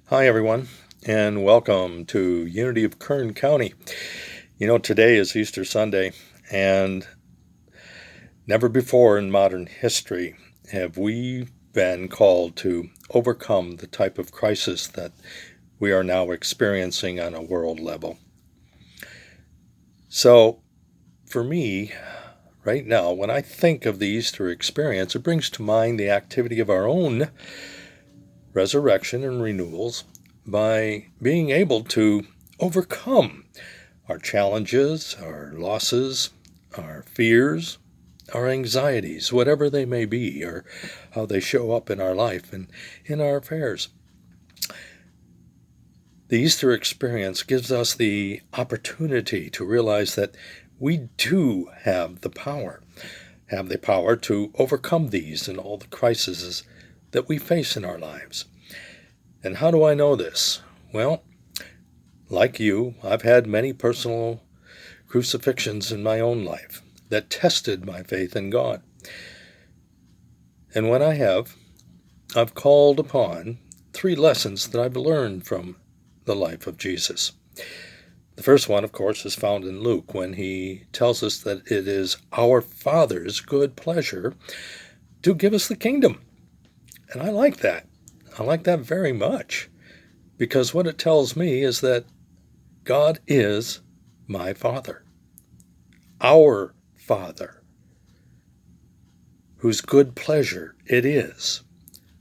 Hi, everyone, and welcome to Unity of Kern County. Today is Easter Sunday, and never before in modern history have we been called to overcome the type of crisis that we are now experiencing on a world level. So, for me, right now, when I think of the Easter experience, it brings to mind the activity of our own resurrection and renewals by being able to overcome our challenges, our losses, our fears, our anxieties, whatever they may be, or how they show up in our life and in our affairs. The Easter experience gives us the opportunity to realize that we do have the power to overcome these and all the crises that we face in our lives. And how do I know this? Well, like you, I've had many personal crucifixions in my own life that tested my faith in God. And when I have, I've called upon 3 lessons that I've learned from the life of Jesus. The first one, of course, is found in Luke when he tells us that it is our Father's good pleasure to give us the kingdom. And I like that. I like that very much, because what it tells me is that God is my Father, our Father, whose good pleasure it is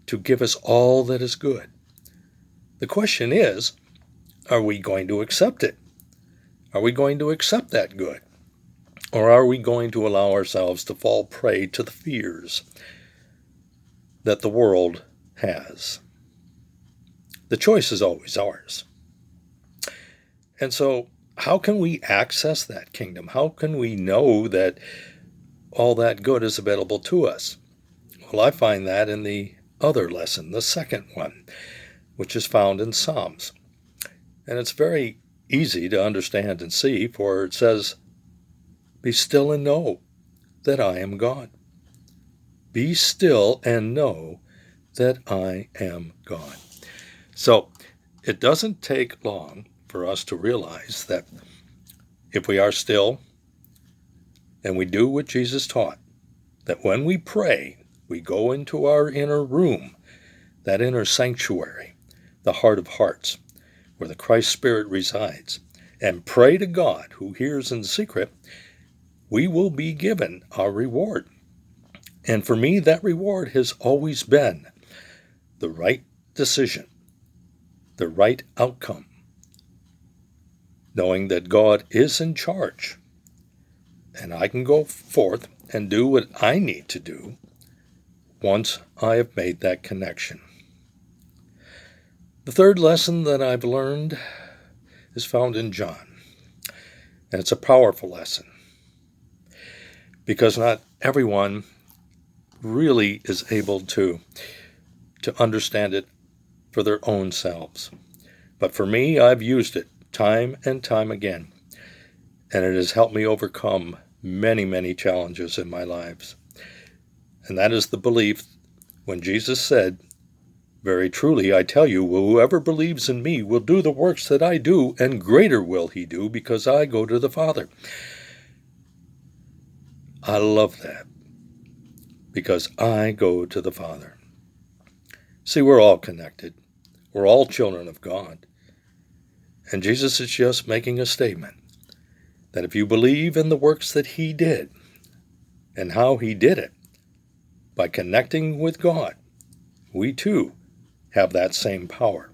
to give us all that is good. The question is, are we going to accept it? Are we going to accept that good? Or are we going to allow ourselves to fall prey to the fears that the world has? The choice is always ours. And so, how can we access that kingdom? How can we know that all that good is available to us? Well, I find that in the other lesson, the second one, which is found in Psalms. And it's very easy to understand and see, for it says, "Be still and know that I am God. Be still and know that I am God." So it doesn't take long for us to realize that if we are still and we do what Jesus taught, that when we pray, we go into our inner room, that inner sanctuary, the heart of hearts, where the Christ Spirit resides, and pray to God who hears in secret, we will be given our reward. And for me, that reward has always been the right decision, the right outcome, knowing that God is in charge, and I can go forth and do what I need to do once I have made that connection. The third lesson that I've learned is found in John, and it's a powerful lesson, because not everyone really is able to understand it for their own selves. But for me, I've used it time and time again, and it has helped me overcome many, many challenges in my lives. And that is the belief when Jesus said, "Very truly, I tell you, whoever believes in me will do the works that I do, and greater will he do, because I go to the Father." I love that, because I go to the Father. See, we're all connected. We're all children of God. And Jesus is just making a statement that if you believe in the works that he did and how he did it, by connecting with God, we too have that same power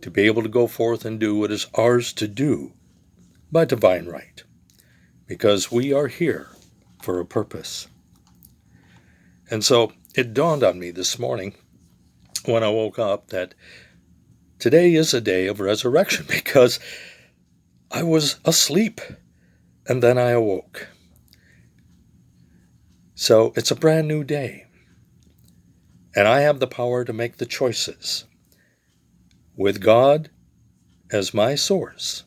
to be able to go forth and do what is ours to do by divine right, because we are here for a purpose. And so it dawned on me this morning when I woke up that today is a day of resurrection, because I was asleep and then I awoke. So it's a brand new day, and I have the power to make the choices with God as my source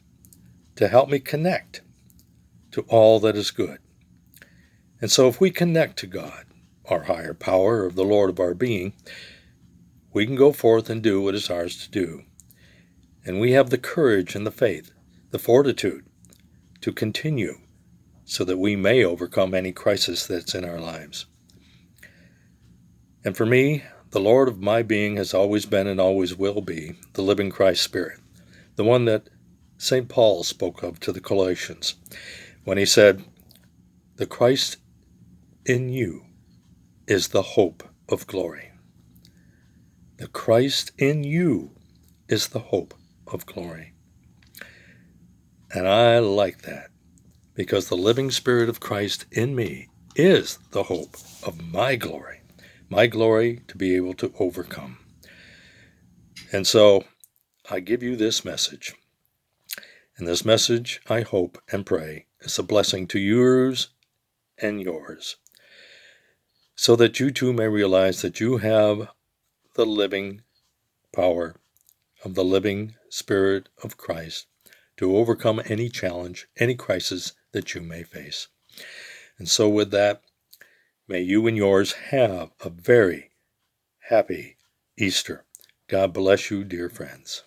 to help me connect to all that is good. And so if we connect to God, our higher power, of the Lord of our being, we can go forth and do what is ours to do. And we have the courage and the faith, the fortitude to continue so that we may overcome any crisis that's in our lives. And for me, the Lord of my being has always been and always will be the living Christ Spirit, the one that St. Paul spoke of to the Colossians when he said, "The Christ in you is the hope of glory." The Christ in you is the hope of glory. And I like that, because the living Spirit of Christ in me is the hope of my glory to be able to overcome. And so I give you this message. And this message, I hope and pray, is a blessing to yours and yours, so that you too may realize that you have the living power of the living Spirit of Christ to overcome any challenge, any crisis that you may face. And so with that, may you and yours have a very happy Easter. God bless you, dear friends.